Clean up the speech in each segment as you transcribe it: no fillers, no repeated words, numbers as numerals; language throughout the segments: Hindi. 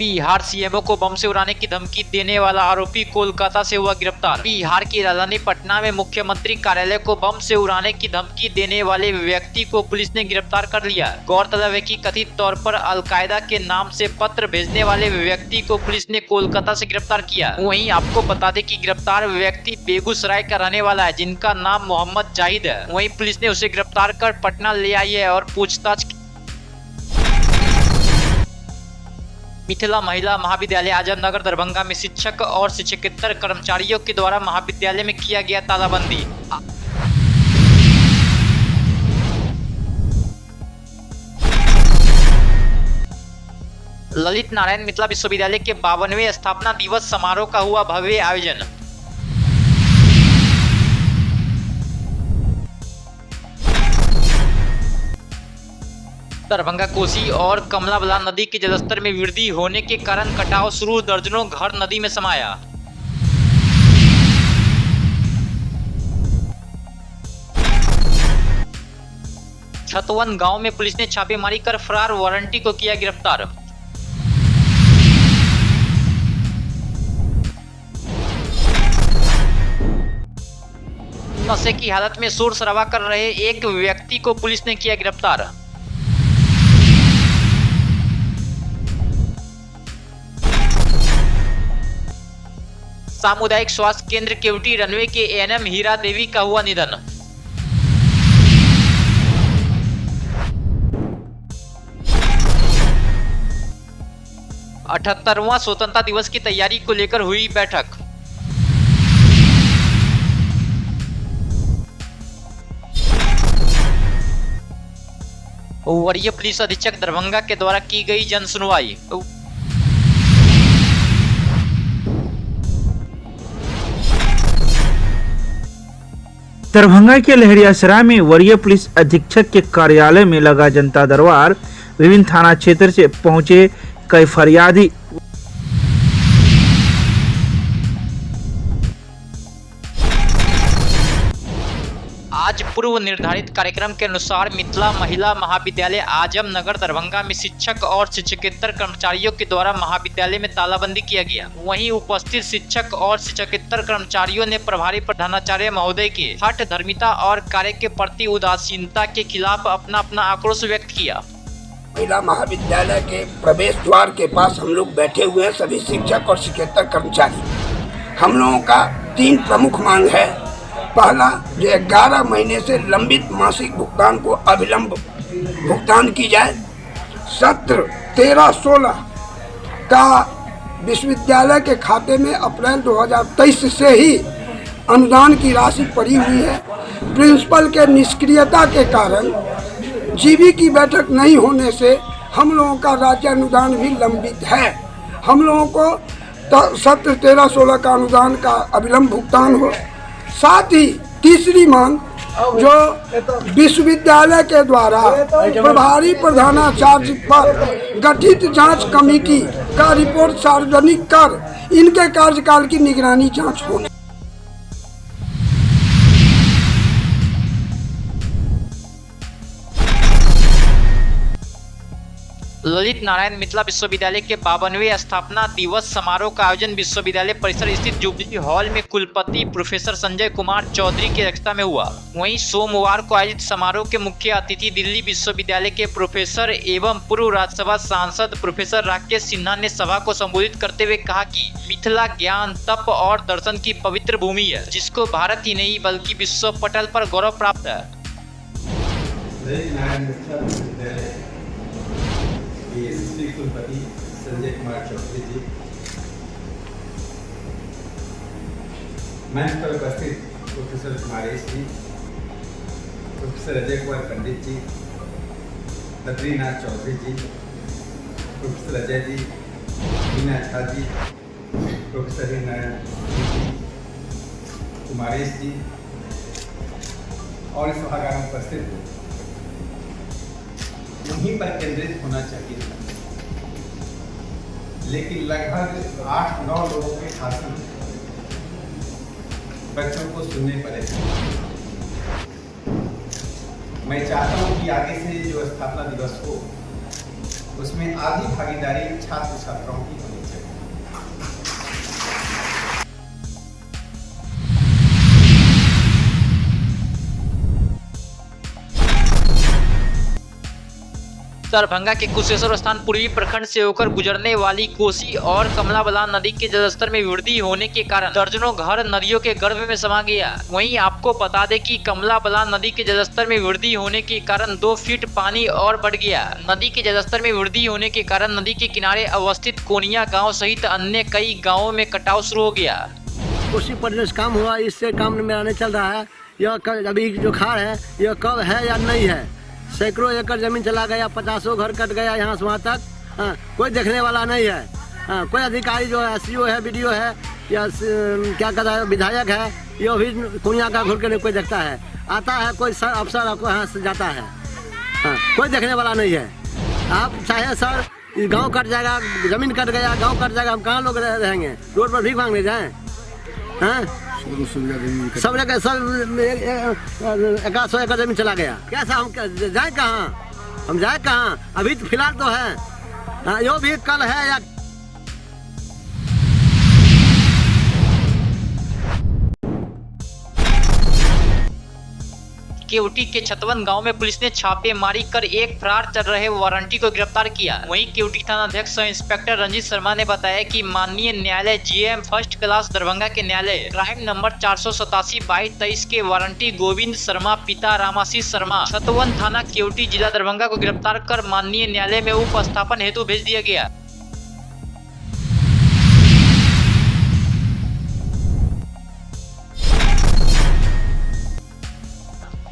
बिहार सीएमओ को बम से उड़ाने की धमकी देने वाला आरोपी कोलकाता से हुआ गिरफ्तार। बिहार की राजधानी पटना में मुख्यमंत्री कार्यालय को बम से उड़ाने की धमकी देने वाले व्यक्ति को पुलिस ने गिरफ्तार कर लिया। गौरतलब है कि कथित तौर पर अलकायदा के नाम से पत्र भेजने वाले व्यक्ति को पुलिस ने कोलकाता से गिरफ्तार किया। वहीं आपको बता दें कि गिरफ्तार व्यक्ति बेगूसराय का रहने वाला है, जिनका नाम मोहम्मद जाहिद है। वहीं पुलिस ने उसे गिरफ्तार कर पटना ले आई है और पूछताछ। मिथिला महिला महाविद्यालय आजमनगर दरभंगा में शिक्षक और शिक्षकेतर कर्मचारियों के द्वारा महाविद्यालय में किया गया तालाबंदी। ललित नारायण मिथिला विश्वविद्यालय के 52वें स्थापना दिवस समारोह का हुआ भव्य आयोजन। दरभंगा कोसी और कमला बलान नदी के जलस्तर में वृद्धि होने के कारण कटाव शुरू, दर्जनों घर नदी में समाया। छतवन गांव में पुलिस ने छापेमारी कर फरार वारंटी को किया गिरफ्तार। नशे की हालत में शोर शराबा कर रहे एक व्यक्ति को पुलिस ने किया गिरफ्तार। सामुदायिक स्वास्थ्य केंद्र केवटी रनवे के एएनएम हीरा देवी का हुआ निधन। अठहत्तरवां स्वतंत्रता दिवस की तैयारी को लेकर हुई बैठक। वरीय पुलिस अधीक्षक दरभंगा के द्वारा की गई जन सुनवाई। दरभंगा के लहरियासराय में वरीय पुलिस अधीक्षक के कार्यालय में लगा जनता दरबार। विभिन्न थाना क्षेत्र से पहुंचे कई फरियादी। आज पूर्व निर्धारित कार्यक्रम के अनुसार मिथिला महिला महाविद्यालय आजमनगर दरभंगा में शिक्षक और शिक्षकेतर कर्मचारियों के द्वारा महाविद्यालय में तालाबंदी किया गया। वहीं उपस्थित शिक्षक और शिक्षकेतर कर्मचारियों ने प्रभारी प्रधानाचार्य महोदय के हठ धर्मिता और कार्य के प्रति उदासीनता के खिलाफ अपना अपना आक्रोश व्यक्त किया। महिला महाविद्यालय के प्रवेश द्वार के पास हम लोग बैठे हुए हैं, सभी शिक्षक और शिक्षकेतर कर्मचारी। हम लोगों का 3 प्रमुख मांग है। पहला, जो 11 महीने से लंबित मासिक भुगतान को अविलंब भुगतान की जाए। सत्र 13-16 का विश्वविद्यालय के खाते में अप्रैल 2023 से ही अनुदान की राशि पड़ी हुई है। प्रिंसिपल के निष्क्रियता के कारण जीबी की बैठक नहीं होने से हम लोगों का राज्य अनुदान भी लंबित है। हम लोगों को सत्र 13-16 का अनुदान का अविलंब भुगतान हो। साथ ही तीसरी मांग, जो विश्वविद्यालय के द्वारा प्रभारी प्रधानाचार्य पर गठित जांच कमेटी का रिपोर्ट सार्वजनिक कर इनके कार्यकाल की निगरानी जांच होनी। ललित नारायण मिथिला विश्वविद्यालय के 52वें स्थापना दिवस समारोह का आयोजन विश्वविद्यालय परिसर स्थित जुबली हॉल में कुलपति प्रोफेसर संजय कुमार चौधरी की अध्यक्षता में हुआ। वहीं सोमवार को आयोजित समारोह के मुख्य अतिथि दिल्ली विश्वविद्यालय के प्रोफेसर एवं पूर्व राज्यसभा सांसद प्रोफेसर राकेश सिन्हा ने सभा को संबोधित करते हुए कहा कि मिथिला ज्ञान, तप और दर्शन की पवित्र भूमि है, जिसको भारत ही नहीं बल्कि विश्व पटल पर गौरव प्राप्त है। कुलपति संजय कुमार चौधरी जी, मंच पर उपस्थित प्रोफेसर कुमारेश जी, प्रोफेसर अजय कुमार पंडित जी, बद्रीनाथ चौधरी जी, प्रोफेसर अजय जी, मीना झा जी, प्रोफेसर नारायण जी, कुमारेश जी और इस सभागार में उपस्थित यहीं पर केंद्रित होना चाहिए, लेकिन लगभग 8-9 लोगों के भाषण बच्चों को सुनने पड़े। मैं चाहता हूं कि आगे से जो स्थापना दिवस हो उसमें आधी भागीदारी छात्र छात्राओं की होनी चाहिए। दरभंगा के कुशेश्वर स्थान पूर्वी प्रखंड से होकर गुजरने वाली कोसी और कमला बलान नदी के जलस्तर में वृद्धि होने के कारण दर्जनों घर नदियों के गर्भ में समा गया। वहीं आपको बता दें कि कमला बलान नदी के जलस्तर में वृद्धि होने के कारण 2 फीट पानी और बढ़ गया। नदी के जलस्तर में वृद्धि होने के कारण नदी के किनारे अवस्थित कोनिया गाँव सहित अन्य कई गाँवों में कटाव शुरू हो गया। कोसी परियोजना काम हुआ, इससे काम मेरा नहीं चल रहा है। यह अभी जो खाड़ है यह कब है या नहीं है। सैकड़ों एकड़ जमीन चला गया, 50 घर कट गया यहाँ से वहाँ तक। कोई देखने वाला नहीं है। कोई अधिकारी जो है SCO है, BDO है या क्या कहता है विधायक है, ये भी कुनिया का घुर के नहीं कोई देखता है। आता है कोई सर अफसर आपको यहाँ से जाता है। कोई देखने वाला नहीं है। आप चाहे सर गांव कट जाएगा, जमीन कट गया, गांव कट जाएगा, हम कहाँ लोग रहेंगे? रोड पर भीख मांगने जाएँ? सब जगह सब 100 एकड़ जमीन चला गया। कैसा हम जाए कहाँ? हम जाए कहाँ? अभी तो फिलहाल तो है, यो भी कल है या केवटी के छतवन गांव में पुलिस ने छापेमारी कर एक फरार चल रहे वारंटी को गिरफ्तार किया। वहीं केवटी थाना अध्यक्ष सह इंस्पेक्टर रंजीत शर्मा ने बताया कि माननीय न्यायालय GM फर्स्ट क्लास दरभंगा के न्यायालय क्राइम नंबर 487/2223 के वारंटी गोविंद शर्मा पिता रामाशीष शर्मा छतवन थाना केवटी जिला दरभंगा को गिरफ्तार कर माननीय न्यायालय में उपस्थापन हेतु भेज दिया गया।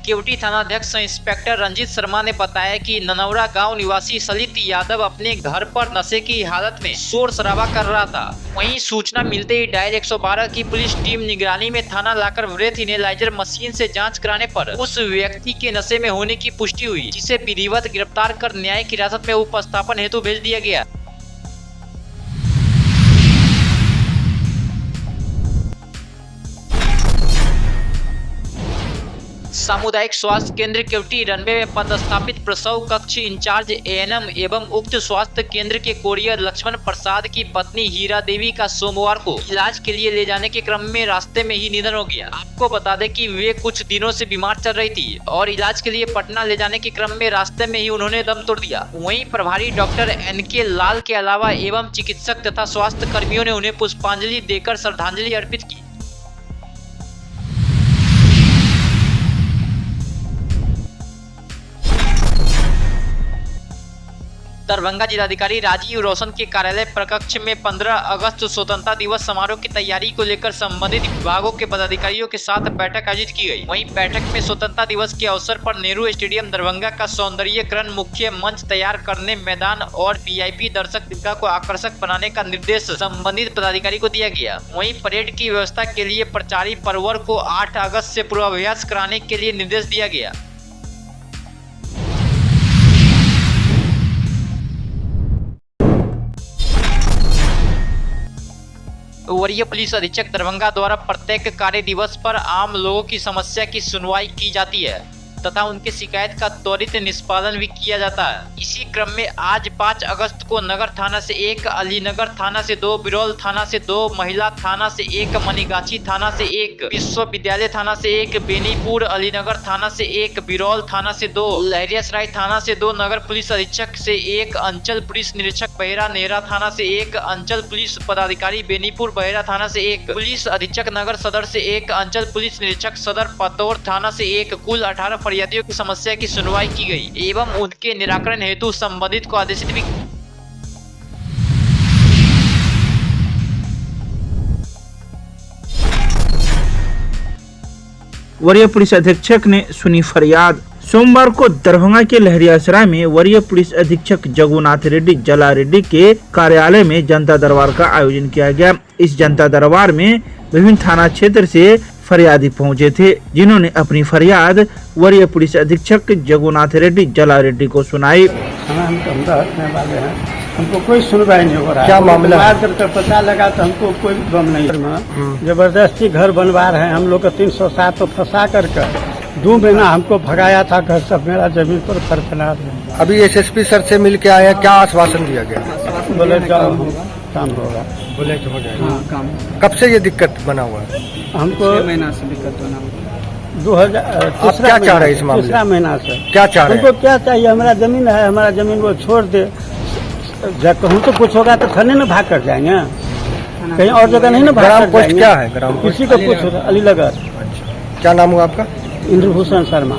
केवटी थानाध्यक्ष इंस्पेक्टर रंजीत शर्मा ने बताया कि ननौरा गांव निवासी सलित यादव अपने घर पर नशे की हालत में शोर शराबा कर रहा था। वहीं सूचना मिलते ही डायल 112 की पुलिस टीम निगरानी में थाना लाकर ब्रेथ इनेलाइजर मशीन से जांच कराने पर उस व्यक्ति के नशे में होने की पुष्टि हुई, जिसे विधिवत गिरफ्तार कर न्यायिक हिरासत में उपस्थापन हेतु भेज दिया गया। सामुदायिक स्वास्थ्य केंद्र केवटी रनवे में पदस्थापित प्रसव कक्ष इंचार्ज ANM एवं उक्त स्वास्थ्य केंद्र के कोरियर लक्ष्मण प्रसाद की पत्नी हीरा देवी का सोमवार को इलाज के लिए ले जाने के क्रम में रास्ते में ही निधन हो गया। आपको बता दें कि वे कुछ दिनों से बीमार चल रही थी और इलाज के लिए पटना ले जाने के क्रम में रास्ते में ही उन्होंने दम तोड़ दिया। वहीं प्रभारी डॉक्टर NK लाल के अलावा एवं चिकित्सक तथा स्वास्थ्य कर्मियों ने उन्हें पुष्पांजलि देकर श्रद्धांजलि अर्पित की। दरभंगा जिलाधिकारी राजीव रोशन के कार्यालय प्रकक्ष में 15 अगस्त स्वतंत्रता दिवस समारोह की तैयारी को लेकर संबंधित विभागों के पदाधिकारियों के साथ बैठक आयोजित की गई। वहीं बैठक में स्वतंत्रता दिवस के अवसर पर नेहरू स्टेडियम दरभंगा का सौंदर्यीकरण, मुख्य मंच तैयार करने, मैदान और VIP दर्शक दीर्घा को आकर्षक बनाने का निर्देश संबंधित पदाधिकारी को दिया गया। वहीं परेड की व्यवस्था के लिए प्रचारी परवर को 8 अगस्त से पूर्वाभ्यास कराने के लिए निर्देश दिया गया। वरीय पुलिस अधीक्षक दरभंगा द्वारा प्रत्येक कार्य दिवस पर आम लोगों की समस्या की सुनवाई की जाती है तथा उनके शिकायत का त्वरित निष्पादन भी किया जाता है। इसी क्रम में आज 5 अगस्त को नगर थाना से 1, अलीनगर थाना से 2, बिरौल थाना से 2, महिला थाना से 1, मनीगाछी थाना से 1, विश्वविद्यालय थाना से 1, बेनीपुर अलीनगर थाना से 1, बिरौल थाना से 2, लहरियासराय थाना से 2, नगर पुलिस अधीक्षक से 1, अंचल पुलिस निरीक्षक बहेरा नेहरा थाना से 1, अंचल पुलिस पदाधिकारी बेनीपुर बहेरा थाना से 1, पुलिस अधीक्षक नगर सदर से 1, अंचल पुलिस निरीक्षक सदर पतौर थाना से 1, कुल 18 फरियादियों की समस्या की सुनवाई की गई एवं उनके निराकरण हेतु संबंधित को आदेशित भी। वरीय पुलिस अधीक्षक ने सुनी फरियाद। सोमवार को दरभंगा के लहरियासराय में वरीय पुलिस अधीक्षक जगुनाथ रेड्डी जला रेड्डी के कार्यालय में जनता दरबार का आयोजन किया गया। इस जनता दरबार में विभिन्न थाना क्षेत्र से फरियादी पहुंचे थे, जिन्होंने अपनी फरियाद वरीय पुलिस अधीक्षक जगुनाथ रेड्डी जला रेड्डी को सुनाई। हम रखने वाले हैं, हमको कोई सुनवाई नहीं हो रहा है। क्या मामला? जब तक पता लगा तो हमको कोई गम नहीं। जबरदस्ती घर बनवा रहे हैं हम लोग को 307 तो फंसा कर 2 महीना हमको भगाया था घर से, मेरा जमीन पर फरफरा रहे हैं। अभी एसएसपी सर से मिल के आए हैं, क्या आश्वासन दिया गया? बोले काम होगा। बोले तो हो जाएगा। हाँ, काम कब से ये दिक्कत बना हुआ है? हमको 6 महीना से दिक्कत होना। 2000 आप क्या चाह रहे हैं इस मामले? तीसरा महीना से क्या चाह रहे हैं? हमको क्या चाहिए? हमारा जमीन है, हमारा जमीन वो छोड़ दे। जब कहूँ तो कुछ होगा तो थाने में भाग कर जाएंगे, कहीं और जगह नहीं ना भाग ग्राम कर पोस्ट जाएंगे। क्या है? ग्राम पोस्ट किसी को पूछ, अलीनगर। क्या नाम हुआ आपका? इंद्रभूषण शर्मा।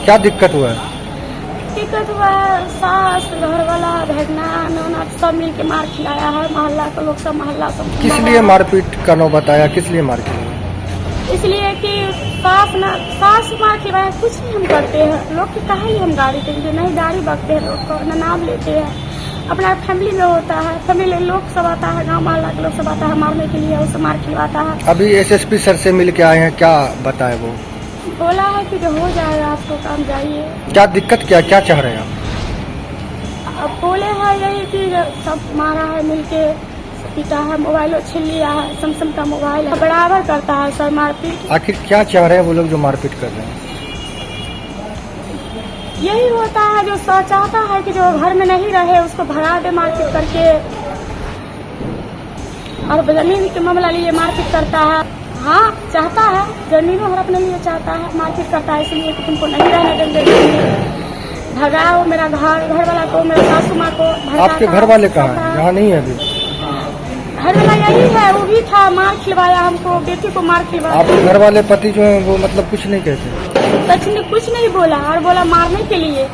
क्या दिक्कत हुआ है? दिक्कत हुआ है, सास घर वाला भगना ननद सब मिल के मार खिलाया है। मोहल्ला के लोग सब मोहल्ला सब किस लिए मारपीट करना बताया? किस लिए मार खिलाया? इसलिए कि सास मार खिलाया। कुछ नहीं हम करते हैं, लोग की कहा ही हम गाड़ी देंगे, नहीं गाड़ी बकते हैं, लोग को न नाम लेते हैं। अपना फैमिली में होता है, फैमिली लोग सब आता है, गाँव मोहल्ला के लोग सब आता है मारने के लिए, उसे मार खिलवाता है। अभी एसएसपी सर से मिल के आए हैं, क्या बताए वो? बोला है कि जो हो जाएगा आपको काम, जाइए। क्या दिक्कत क्या चाह रहे हैं आप? अब बोले हैं यही कि सब मारा है मिलके, पीटा है, मोबाइल छीन लिया है, सैमसंग का मोबाइल है, बराबर करता है सर मारपीट। आखिर क्या चाह रहे हैं वो लोग जो मारपीट कर रहे हैं? यही होता है जो चाहता है कि जो घर में नहीं रहे उसको भगा दे मारपीट करके, और जमीन के मामला लिए मारपीट करता है। हाँ चाहता है, जमीनों हड़पने लिए चाहता है, मारपीट करता है इसलिए कि तुमको नहीं रहने देंगे, भगाओ मेरा घर वाला को, मेरे सासू माँ को। आपके घर वाले कहाँ हैं? यहाँ नहीं है अभी। घर वाला यही है, वो भी था, मार खिलवाया हमको, बेटी को मार खिलवाया। आपके घर वाले पति जो है वो मतलब कुछ नहीं कहते? कुछ नहीं बोला, और बोला मारने के लिए।